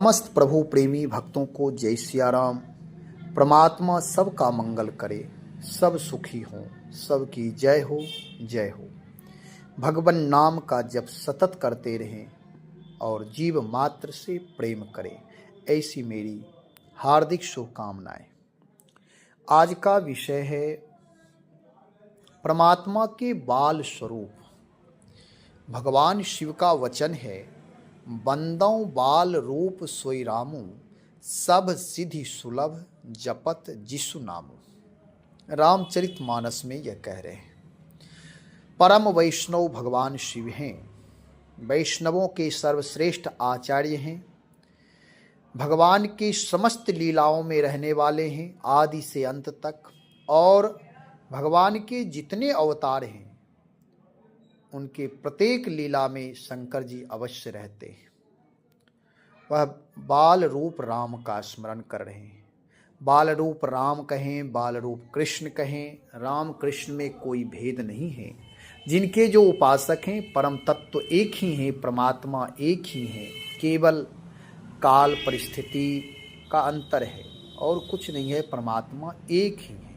समस्त प्रभु प्रेमी भक्तों को जय सिया राम। परमात्मा सबका मंगल करे, सब सुखी हों, सबकी जय हो, जय हो। भगवान नाम का जप सतत करते रहें और जीव मात्र से प्रेम करें, ऐसी मेरी हार्दिक शुभकामनाएं। आज का विषय है परमात्मा के बाल स्वरूप। भगवान शिव का वचन है, बंदों बाल रूप सोई रामू, सब सिद्धि सुलभ जपत जिसु नामू। रामचरितमानस में यह कह रहे हैं। परम वैष्णव भगवान शिव हैं, वैष्णवों के सर्वश्रेष्ठ आचार्य हैं, भगवान की समस्त लीलाओं में रहने वाले हैं आदि से अंत तक। और भगवान के जितने अवतार हैं उनके प्रत्येक लीला में शंकर जी अवश्य रहते हैं। वह बाल रूप राम का स्मरण कर रहे हैं। बाल रूप राम कहें, बाल रूप कृष्ण कहें, राम कृष्ण में कोई भेद नहीं है। जिनके जो उपासक हैं परम तत्व एक ही हैं, परमात्मा एक ही है, केवल काल परिस्थिति का अंतर है और कुछ नहीं है, परमात्मा एक ही है।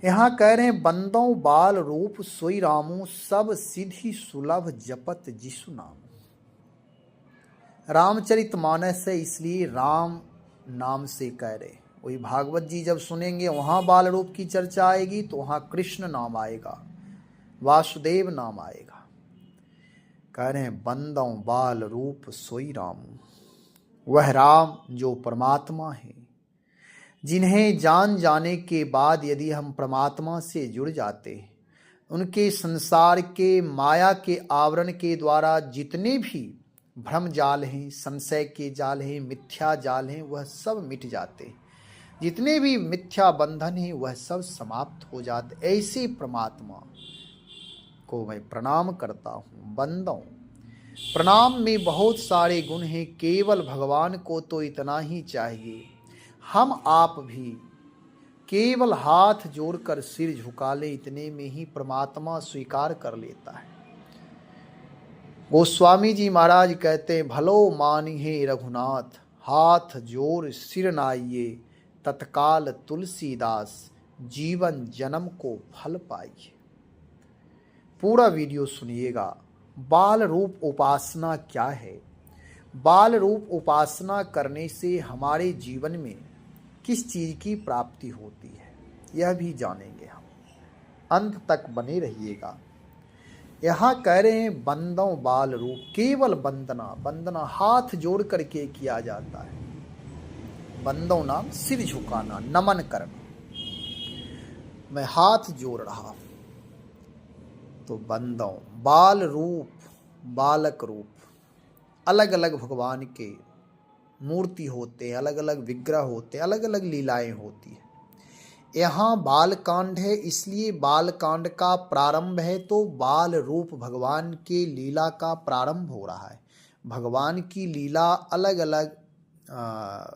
यहाँ कह रहे हैं, बंदों बाल रूप सोई रामू, सब सिद्धि सुलभ जपत जिसु नाम। रामचरितमानस है इसलिए राम नाम से कह रहे। वही भागवत जी जब सुनेंगे वहाँ बाल रूप की चर्चा आएगी तो वहाँ कृष्ण नाम आएगा, वासुदेव नाम आएगा। कह रहे हैं, बंदों बाल रूप सोई रामू, वह राम जो परमात्मा है, जिन्हें जान जाने के बाद यदि हम परमात्मा से जुड़ जाते हैं, उनके संसार के माया के आवरण के द्वारा जितने भी भ्रम जाल हैं, संशय के जाल हैं, मिथ्या जाल हैं, वह सब मिट जाते हैं। जितने भी मिथ्या बंधन हैं वह सब समाप्त हो जाते। ऐसे परमात्मा को मैं प्रणाम करता हूँ। बंदों, प्रणाम में बहुत सारे गुण हैं, केवल भगवान को तो इतना ही चाहिए। हम आप भी केवल हाथ जोड़कर सिर झुका ले, इतने में ही परमात्मा स्वीकार कर लेता है। गोस्वामी जी महाराज कहते हैं, भलो मानी है रघुनाथ, हाथ जोड़ सिर नाइये, तत्काल तुलसीदास, जीवन जन्म को फल पाइए। पूरा वीडियो सुनिएगा। बाल रूप उपासना क्या है, बाल रूप उपासना करने से हमारे जीवन में किस चीज की प्राप्ति होती है, यह भी जानेंगे हम। अंत तक बने रहिएगा। यहाँ कह रहे हैं, बंदों बाल रूप, केवल वंदना, वंदना हाथ जोड़ करके किया जाता है। बंदों नाम सिर झुकाना, नमन करना। मैं हाथ जोड़ रहा हूं तो बंदों, बाल रूप, बालक रूप, अलग अलग भगवान के मूर्ति होते हैं, अलग अलग विग्रह होते हैं, अलग अलग लीलाएं होती है। यहाँ बालकांड है इसलिए बालकांड का प्रारंभ है, तो बाल रूप भगवान के लीला का प्रारंभ हो रहा है। भगवान की लीला अलग अलग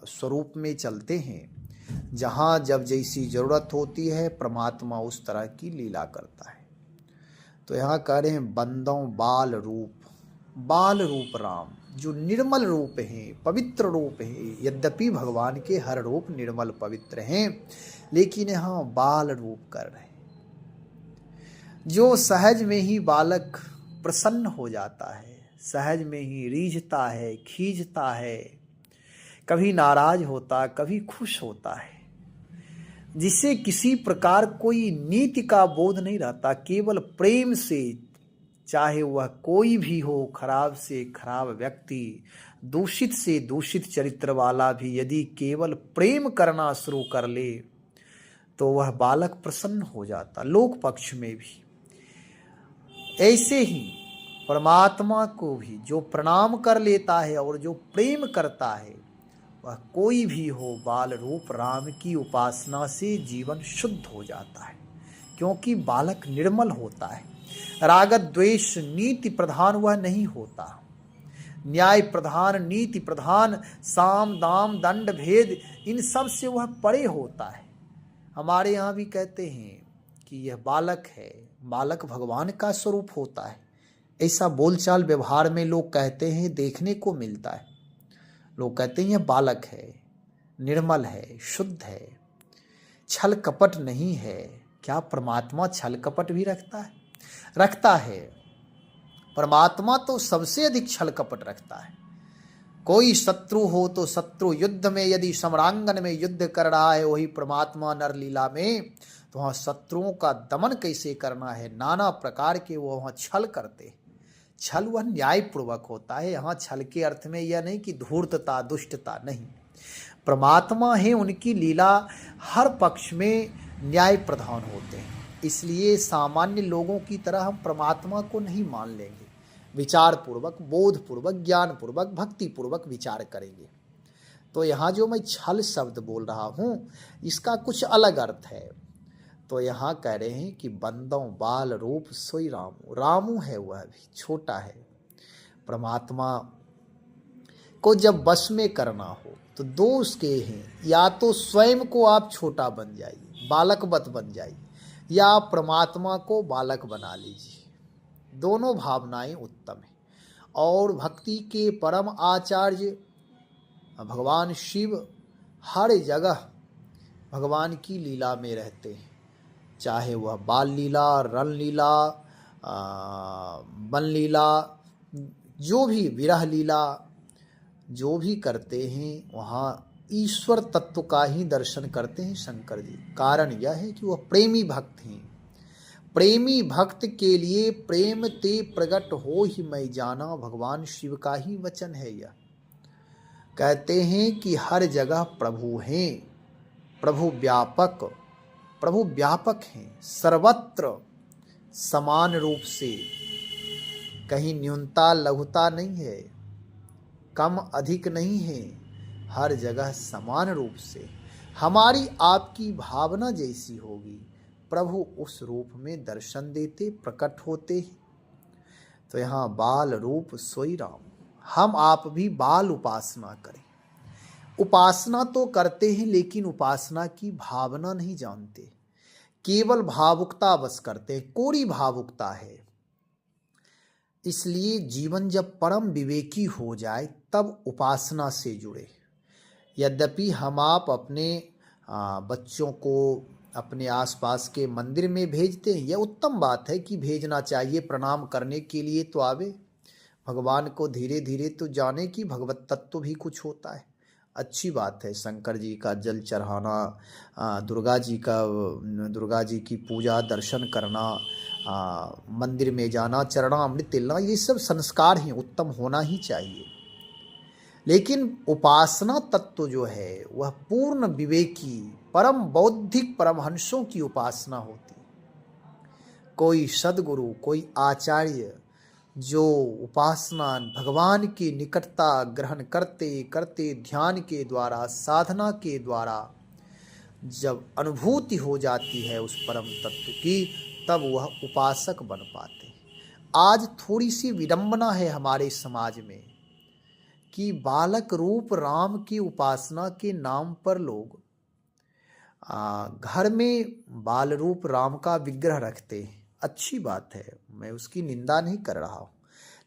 स्वरूप में चलते हैं। जहाँ जब जैसी जरूरत होती है परमात्मा उस तरह की लीला करता है। तो यहाँ कह रहे हैं, बंदों बाल रूप, बाल रूप राम जो निर्मल रूप हैं, पवित्र रूप हैं। यद्यपि भगवान के हर रूप निर्मल पवित्र हैं, लेकिन यहाँ बाल रूप कर रहे हैं। जो सहज में ही बालक प्रसन्न हो जाता है, सहज में ही रीझता है, खींचता है, कभी नाराज होता, कभी खुश होता है, जिसे किसी प्रकार कोई नीति का बोध नहीं रहता, केवल प्रेम से, चाहे वह कोई भी हो, खराब से खराब व्यक्ति, दूषित से दूषित चरित्र वाला भी यदि केवल प्रेम करना शुरू कर ले तो वह बालक प्रसन्न हो जाता, लोक पक्ष में भी। ऐसे ही परमात्मा को भी जो प्रणाम कर लेता है और जो प्रेम करता है, वह कोई भी हो, बाल रूप राम की उपासना से जीवन शुद्ध हो जाता है, क्योंकि बालक निर्मल होता है। राग द्वेष नीति प्रधान वह नहीं होता, न्याय प्रधान, नीति प्रधान, साम दाम दंड भेद, इन सब से वह परे होता है। हमारे यहाँ भी कहते हैं कि यह बालक है, बालक भगवान का स्वरूप होता है। ऐसा बोलचाल व्यवहार में लोग कहते हैं, देखने को मिलता है। लोग कहते हैं यह बालक है, निर्मल है, शुद्ध है, छल कपट नहीं है। क्या परमात्मा छल कपट भी रखता है? रखता है। परमात्मा तो सबसे अधिक छल कपट रखता है। कोई शत्रु हो तो शत्रु युद्ध में यदि सम्रांगन में युद्ध कर रहा है वही परमात्मा नरलीला में, तो वहाँ शत्रुओं का दमन कैसे करना है, नाना प्रकार के वो वहाँ छल करते हैं। छल वह न्यायपूर्वक होता है। यहाँ छल के अर्थ में यह नहीं कि धूर्तता, दुष्टता नहीं। परमात्मा है, उनकी लीला हर पक्ष में न्याय प्रधान होते हैं। इसलिए सामान्य लोगों की तरह हम परमात्मा को नहीं मान लेंगे। विचार पूर्वक, बोध पूर्वक, ज्ञान पूर्वक, भक्ति पूर्वक विचार करेंगे। तो यहाँ जो मैं छल शब्द बोल रहा हूँ इसका कुछ अलग अर्थ है। तो यहाँ कह रहे हैं कि बंदों बाल रूप सोई रामू। रामू है वह भी छोटा है। परमात्मा को जब वश में करना हो तो दो उसके हैं, या तो स्वयं को आप छोटा बन जाइए, बालकवत बन जाइए, या आप परमात्मा को बालक बना लीजिए। दोनों भावनाएं उत्तम है। और भक्ति के परम आचार्य भगवान शिव हर जगह भगवान की लीला में रहते हैं, चाहे वह बाल लीला, रण लीला, वन लीला, जो भी विरह लीला जो भी करते हैं वहाँ ईश्वर तत्व का ही दर्शन करते हैं शंकर जी। कारण यह है कि वह प्रेमी भक्त हैं। प्रेमी भक्त के लिए प्रेम ते प्रगट हो ही मैं जाना, भगवान शिव का ही वचन है यह। कहते हैं कि हर जगह प्रभु हैं, प्रभु व्यापक हैं, सर्वत्र समान रूप से, कहीं न्यूनता लघुता नहीं है, कम अधिक नहीं है, हर जगह समान रूप से। हमारी आपकी भावना जैसी होगी प्रभु उस रूप में दर्शन देते, प्रकट होते हैं। तो यहाँ बाल रूप सोई राम। हम आप भी बाल उपासना करें। उपासना तो करते हैं लेकिन उपासना की भावना नहीं जानते, केवल भावुकता बस करते हैं, कोरी भावुकता है। इसलिए जीवन जब परम विवेकी हो जाए तब उपासना से जुड़े। यद्यपि हम आप अपने बच्चों को अपने आसपास के मंदिर में भेजते हैं, यह उत्तम बात है कि भेजना चाहिए, प्रणाम करने के लिए तो आवे, भगवान को धीरे धीरे तो जाने कि भगवत तत्व भी कुछ होता है। अच्छी बात है शंकर जी का जल चढ़ाना, दुर्गा जी की पूजा, दर्शन करना, मंदिर में जाना, चरणामृत तिलना, ये सब संस्कार हैं, उत्तम होना ही चाहिए। लेकिन उपासना तत्व जो है वह पूर्ण विवेकी परम बौद्धिक परमहंसों की उपासना होती है। कोई सद्गुरु, कोई आचार्य जो उपासना भगवान की निकटता ग्रहण करते करते ध्यान के द्वारा, साधना के द्वारा जब अनुभूति हो जाती है उस परम तत्व की, तब वह उपासक बन पाते हैं। आज थोड़ी सी विडंबना है हमारे समाज में कि बालक रूप राम की उपासना के नाम पर लोग घर में बाल रूप राम का विग्रह रखते हैं। अच्छी बात है, मैं उसकी निंदा नहीं कर रहा हूँ,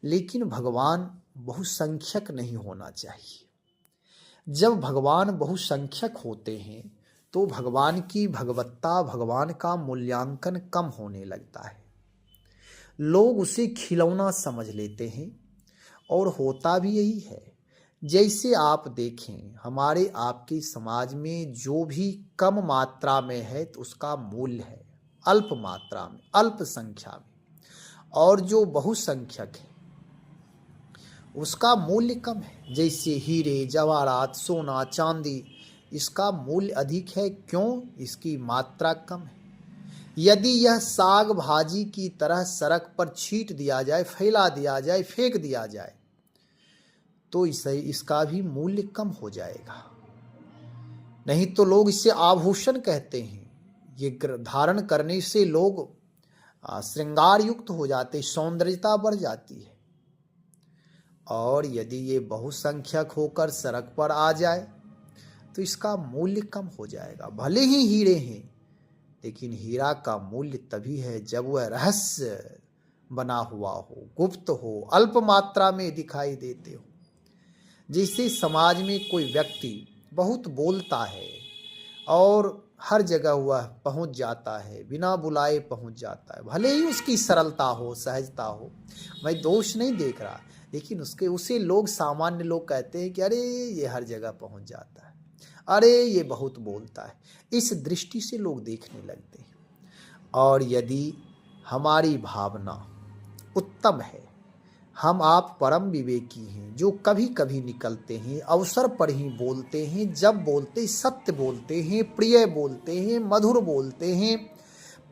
लेकिन भगवान बहुसंख्यक नहीं होना चाहिए। जब भगवान बहुसंख्यक होते हैं तो भगवान की भगवत्ता, भगवान का मूल्यांकन कम होने लगता है। लोग उसे खिलौना समझ लेते हैं और होता भी यही है। जैसे आप देखें हमारे आपके समाज में जो भी कम मात्रा में है तो उसका मूल्य है अल्प मात्रा में, अल्प संख्या में, और जो बहुसंख्यक है उसका मूल्य कम है। जैसे हीरे जवाहरात, सोना चांदी, इसका मूल्य अधिक है। क्यों? इसकी मात्रा कम है। यदि यह साग भाजी की तरह सड़क पर छीट दिया जाए, फैला दिया जाए, फेंक दिया जाए तो इसका भी मूल्य कम हो जाएगा। नहीं तो लोग इसे आभूषण कहते हैं। ये धारण करने से लोग श्रृंगार युक्त हो जाते, सौंदर्यता बढ़ जाती है। और यदि ये बहुसंख्यक होकर सड़क पर आ जाए तो इसका मूल्य कम हो जाएगा। भले ही हीरे हैं, लेकिन हीरा का मूल्य तभी है जब वह रहस्य बना हुआ हो, गुप्त हो, अल्प मात्रा में दिखाई देते हो। जैसे समाज में कोई व्यक्ति बहुत बोलता है और हर जगह वह पहुंच जाता है, बिना बुलाए पहुंच जाता है, भले ही उसकी सरलता हो, सहजता हो, मैं दोष नहीं देख रहा, लेकिन उसे लोग, सामान्य लोग कहते हैं कि अरे ये हर जगह पहुंच जाता है, अरे ये बहुत बोलता है। इस दृष्टि से लोग देखने लगते हैं। और यदि हमारी भावना उत्तम है, हम आप परम विवेकी हैं, जो कभी कभी निकलते हैं, अवसर पर ही बोलते हैं, जब बोलते सत्य बोलते हैं, प्रिय बोलते हैं, मधुर बोलते हैं,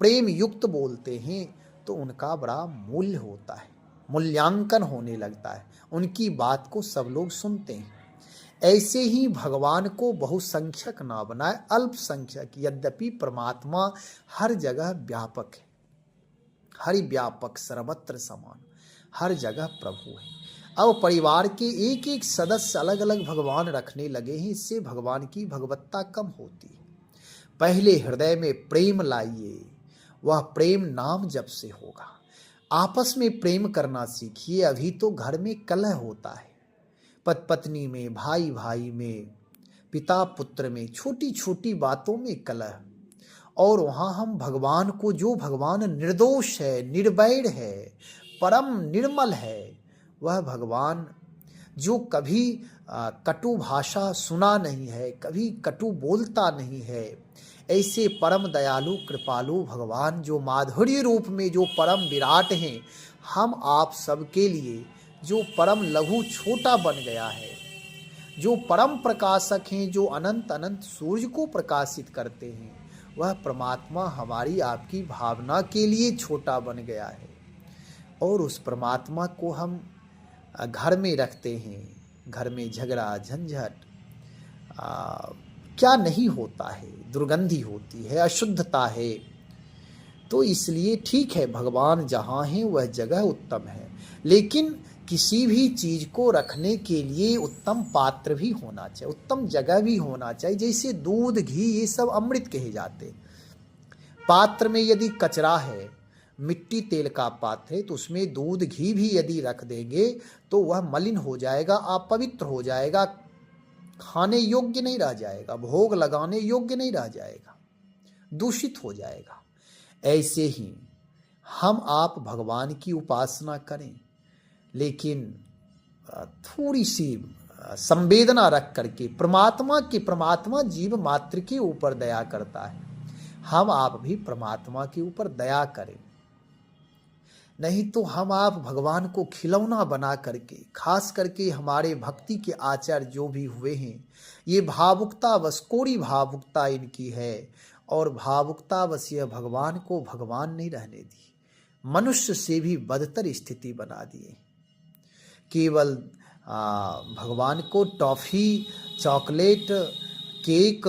प्रेम युक्त बोलते हैं, तो उनका बड़ा मूल्य होता है, मूल्यांकन होने लगता है, उनकी बात को सब लोग सुनते हैं। ऐसे ही भगवान को बहुसंख्यक ना बनाए, अल्पसंख्यक। यद्यपि परमात्मा हर जगह व्यापक है, हरि व्यापक, सर्वत्र समान, हर जगह प्रभु है। अब परिवार के एक एक सदस्य अलग अलग भगवान रखने लगे हैं, इससे भगवान की भगवत्ता कम होती है। पहले हृदय में प्रेम लाइए, वह प्रेम नाम जप से होगा। आपस में प्रेम करना सीखिए। अभी तो घर में कलह होता है, पति पत्नी में, भाई भाई में, पिता पुत्र में, छोटी छोटी बातों में कलह। और वहाँ हम भगवान को, जो भगवान निर्दोष है, निर्वैर है, परम निर्मल है, वह भगवान जो कभी कटु भाषा सुना नहीं है, कभी कटु बोलता नहीं है, ऐसे परम दयालु कृपालु भगवान जो माधुर्य रूप में जो परम विराट हैं, हम आप सबके लिए जो परम लघु छोटा बन गया है, जो परम प्रकाशक हैं, जो अनंत अनंत सूर्य को प्रकाशित करते हैं, वह परमात्मा हमारी आपकी भावना के लिए छोटा बन गया है। और उस परमात्मा को हम घर में रखते हैं। घर में झगड़ा झंझट क्या नहीं होता है, दुर्गंधी होती है, अशुद्धता है। तो इसलिए ठीक है, भगवान जहाँ हैं वह जगह उत्तम है, लेकिन किसी भी चीज को रखने के लिए उत्तम पात्र भी होना चाहिए, उत्तम जगह भी होना चाहिए। जैसे दूध, घी, ये सब अमृत कहे जाते। पात्र में यदि कचरा है, मिट्टी तेल का पात्र है, तो उसमें दूध घी भी यदि रख देंगे तो वह मलिन हो जाएगा, अपवित्र हो जाएगा, खाने योग्य नहीं रह जाएगा, भोग लगाने योग्य नहीं रह जाएगा, दूषित हो जाएगा। ऐसे ही हम आप भगवान की उपासना करें, लेकिन थोड़ी सी संवेदना रख करके, परमात्मा जीव मात्र के ऊपर दया करता है, हम आप भी परमात्मा के ऊपर दया करें। नहीं तो हम आप भगवान को खिलौना बना करके, खास करके हमारे भक्ति के आचार्य जो भी हुए हैं, ये भावुकता बस, कोरी भावुकता इनकी है, और भावुकता बस यह भगवान को भगवान नहीं रहने दी, मनुष्य से भी बदतर स्थिति बना दिए। केवल भगवान को टॉफी, चॉकलेट, केक,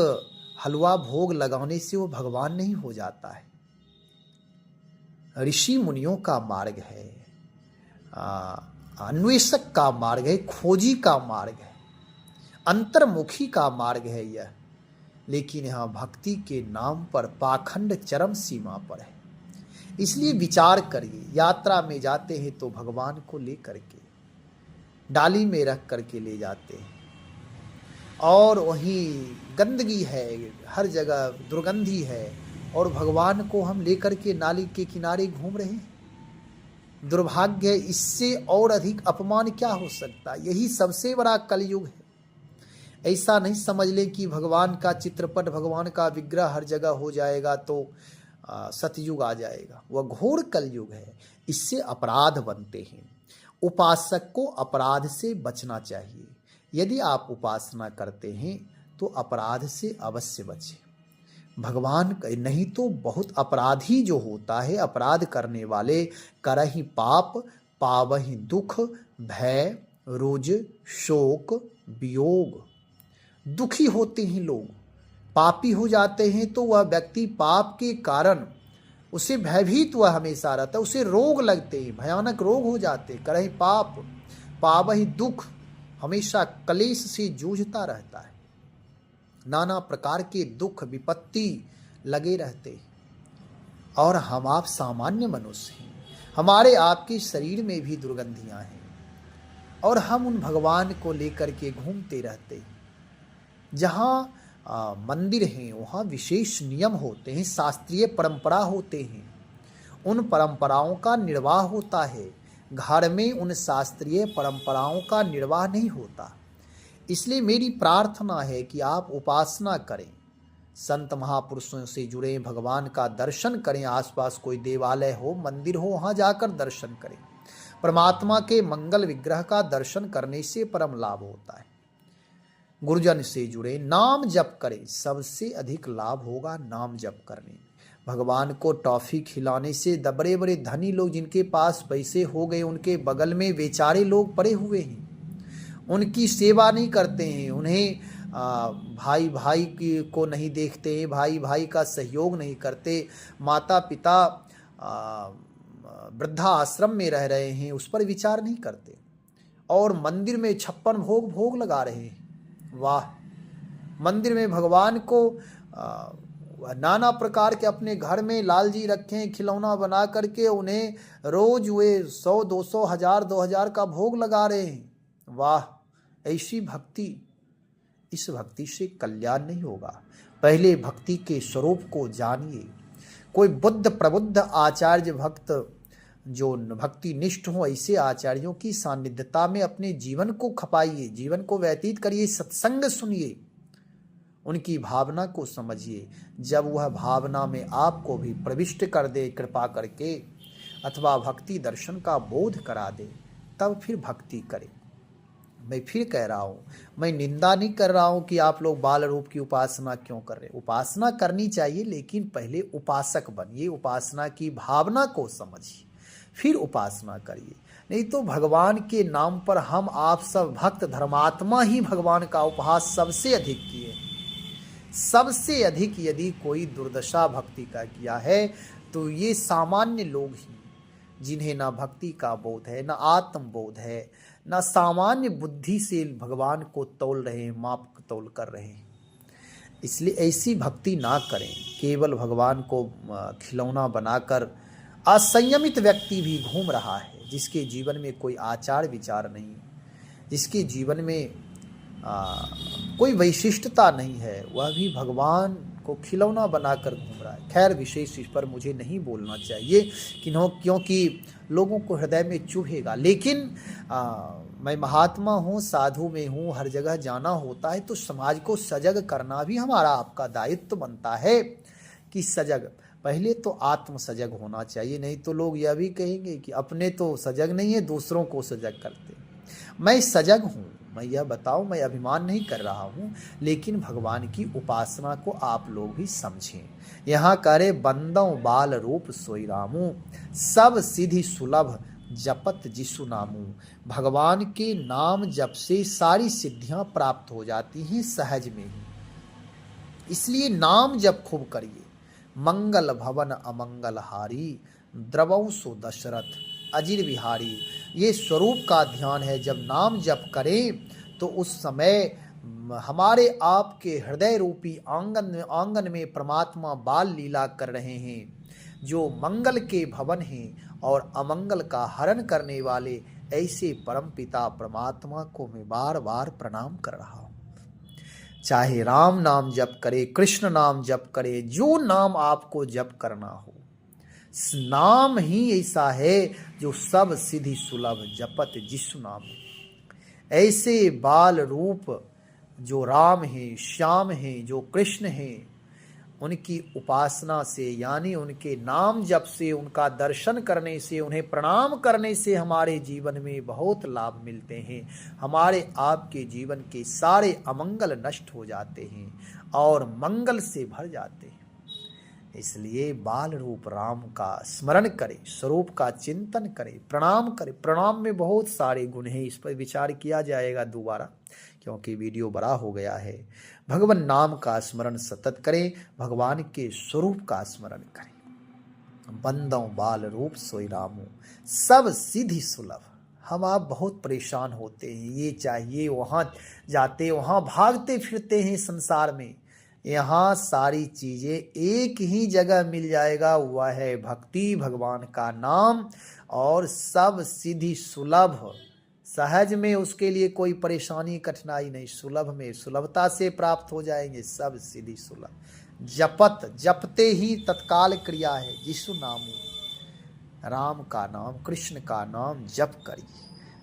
हलवा भोग लगाने से वो भगवान नहीं हो जाता है। ऋषि मुनियों का मार्ग है, अन्वेषक का मार्ग है, खोजी का मार्ग है, अंतर्मुखी का मार्ग है यह। लेकिन यहाँ भक्ति के नाम पर पाखंड चरम सीमा पर है। इसलिए विचार करिए, यात्रा में जाते हैं तो भगवान को ले करके डाली में रख करके ले जाते हैं, और वहीं गंदगी है, हर जगह दुर्गंधी है, और भगवान को हम लेकर के नाली के किनारे घूम रहे हैं। दुर्भाग्य है, इससे और अधिक अपमान क्या हो सकता। यही सबसे बड़ा कलयुग है। ऐसा नहीं समझ लें कि भगवान का चित्रपट, भगवान का विग्रह हर जगह हो जाएगा तो सतयुग आ जाएगा। वह घोर कलयुग है, इससे अपराध बनते हैं। उपासक को अपराध से बचना चाहिए। यदि आप उपासना करते हैं तो अपराध से अवश्य बचें। भगवान नहीं तो बहुत अपराधी जो होता है, अपराध करने वाले, करहि पाप पावहि दुख, भय रुज शोक वियोग। दुखी होते हैं लोग, पापी हो जाते हैं, तो वह व्यक्ति पाप के कारण उसे भयभीत वह हमेशा रहता है, उसे रोग लगते हैं, भयानक रोग हो जाते। करहि पाप पावहि दुख, हमेशा कलेश से जूझता रहता है, नाना प्रकार के दुख विपत्ति लगे रहते। और हम आप सामान्य मनुष्य हैं, हमारे आपके शरीर में भी दुर्गंधियां हैं, और हम उन भगवान को लेकर के घूमते रहते हैं। जहाँ मंदिर हैं वहाँ विशेष नियम होते हैं, शास्त्रीय परंपरा होते हैं, उन परंपराओं का निर्वाह होता है। घर में उन शास्त्रीय परंपराओं का निर्वाह नहीं होता। इसलिए मेरी प्रार्थना है कि आप उपासना करें, संत महापुरुषों से जुड़े, भगवान का दर्शन करें। आसपास कोई देवालय हो, मंदिर हो, वहाँ जाकर दर्शन करें। परमात्मा के मंगल विग्रह का दर्शन करने से परम लाभ होता है। गुरुजन से जुड़े, नाम जप करें, सबसे अधिक लाभ होगा नाम जप करने में। भगवान को टॉफी खिलाने से बड़े बड़े धनी लोग जिनके पास पैसे हो गए, उनके बगल में बेचारे लोग पड़े हुए हैं, उनकी सेवा नहीं करते हैं, उन्हें भाई भाई को नहीं देखते हैं, भाई भाई का सहयोग नहीं करते, माता पिता वृद्धा आश्रम में रह रहे हैं उस पर विचार नहीं करते, और मंदिर में 56 भोग लगा रहे हैं। वाह! मंदिर में भगवान को नाना प्रकार के अपने घर में लाल जी रखे हैं, खिलौना बना करके उन्हें रोज वे 100, 200, 1000, 2000 का भोग लगा रहे हैं। वाह! ऐसी भक्ति, इस भक्ति से कल्याण नहीं होगा। पहले भक्ति के स्वरूप को जानिए। कोई बुद्ध प्रबुद्ध आचार्य भक्त जो भक्ति निष्ठ हो, ऐसे आचार्यों की सानिध्यता में अपने जीवन को खपाइए, जीवन को व्यतीत करिए, सत्संग सुनिए, उनकी भावना को समझिए। जब वह भावना में आपको भी प्रविष्ट कर दे कृपा करके, अथवा भक्ति दर्शन का बोध करा दे, तब फिर भक्ति करें। मैं फिर कह रहा हूँ, मैं निंदा नहीं कर रहा हूँ कि आप लोग बाल रूप की उपासना क्यों कर रहे हैं। उपासना करनी चाहिए, लेकिन पहले उपासक बनिए, उपासना की भावना को समझिए, फिर उपासना करिए। नहीं तो भगवान के नाम पर हम आप सब भक्त धर्मात्मा ही भगवान का उपहास सबसे अधिक किए। सबसे अधिक यदि कोई दुर्दशा भक्ति का किया है तो ये सामान्य लोग ही, जिन्हें ना भक्ति का बोध है, ना आत्म बोध है, ना सामान्य बुद्धि से भगवान को तौल रहे हैं, माप तौल कर रहे हैं। इसलिए ऐसी भक्ति ना करें। केवल भगवान को खिलौना बनाकर असंयमित व्यक्ति भी घूम रहा है, जिसके जीवन में कोई आचार विचार नहीं, जिसके जीवन में कोई वैशिष्टता नहीं है, वह भी भगवान को खिलौना बनाकर घूम रहा है। खैर, विशेष इस पर मुझे नहीं बोलना चाहिए क्योंकि लोगों को हृदय में चुभेगा। लेकिन मैं महात्मा हूँ, साधु में हूँ, हर जगह जाना होता है, तो समाज को सजग करना भी हमारा आपका दायित्व बनता है कि सजग, पहले तो आत्म सजग होना चाहिए। नहीं तो लोग यह भी कहेंगे कि अपने तो सजग नहीं है, दूसरों को सजग करते। मैं सजग हूँ, मैं यह बताऊँ, मैं अभिमान नहीं कर रहा हूँ, लेकिन भगवान की उपासना को आप लोग भी समझें। यहाँ करे बंदों बाल रूप सोई रामू, सब सिद्धि सुलभ जपत जिसु नामू। भगवान के नाम जप से सारी सिद्धियां प्राप्त हो जाती हैं सहज में ही। इसलिए नाम जप खूब करिए। मंगल भवन अमंगल हारी, द्रवौ सो दशरथ अजिर विहारी। ये स्वरूप का ध्यान है। जब नाम जप करें तो उस समय हमारे आपके हृदय रूपी आंगन में परमात्मा बाल लीला कर रहे हैं, जो मंगल के भवन हैं और अमंगल का हरण करने वाले ऐसे परमपिता परमात्मा को मैं बार बार प्रणाम कर रहा हूँ। चाहे राम नाम जप करे, कृष्ण नाम जप करे, जो नाम आपको जप करना हो, नाम ही ऐसा है जो सब सिद्धि सुलभ जपत जिसु नाम। ऐसे बाल रूप जो राम हैं, श्याम हैं, जो कृष्ण हैं, उनकी उपासना से, यानी उनके नाम जप से, उनका दर्शन करने से, उन्हें प्रणाम करने से हमारे जीवन में बहुत लाभ मिलते हैं। हमारे आपके जीवन के सारे अमंगल नष्ट हो जाते हैं और मंगल से भर जाते हैं। इसलिए बाल रूप राम का स्मरण करें, स्वरूप का चिंतन करें, प्रणाम करें। प्रणाम में बहुत सारे गुण हैं, इस पर विचार किया जाएगा दोबारा, क्योंकि वीडियो बड़ा हो गया है। भगवान नाम का स्मरण सतत करें, भगवान के स्वरूप का स्मरण करें। बंदों बाल रूप सोई रामू, सब सिद्धि सुलभ। हम आप बहुत परेशान होते हैं, ये चाहिए, वहाँ जाते, वहाँ भागते फिरते हैं संसार में। यहाँ सारी चीजें एक ही जगह मिल जाएगा, वह है भक्ति, भगवान का नाम, और सब सिद्धि सुलभ, सहज में उसके लिए कोई परेशानी कठिनाई नहीं, सुलभ में सुलभता से प्राप्त हो जाएंगे सब सीधी सुलभ। जपत जपते ही तत्काल क्रिया है, जिसु नामु, राम का नाम कृष्ण का नाम जप करिए।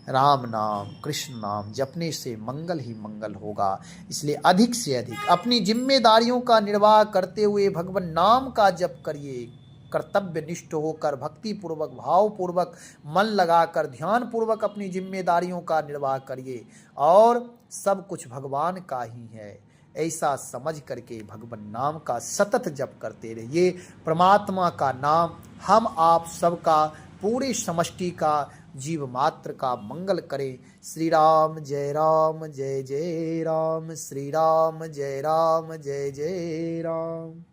राम नाम कृष्ण नाम जपने से मंगल ही मंगल होगा। इसलिए अधिक से अधिक अपनी जिम्मेदारियों का निर्वाह करते हुए भगवान नाम का जप करिए। कर्तव्य निष्ठ होकर भक्ति पूर्वक भाव पूर्वक मन लगाकर ध्यान पूर्वक अपनी जिम्मेदारियों का निर्वाह करिए और सब कुछ भगवान का ही है, ऐसा समझ करके भगवान नाम का सतत जप करते रहिए। परमात्मा का नाम हम आप सबका पूरी समष्टि का जीव मात्र का मंगल करे। श्री राम जय राम जय जय राम, श्री राम जय जय राम।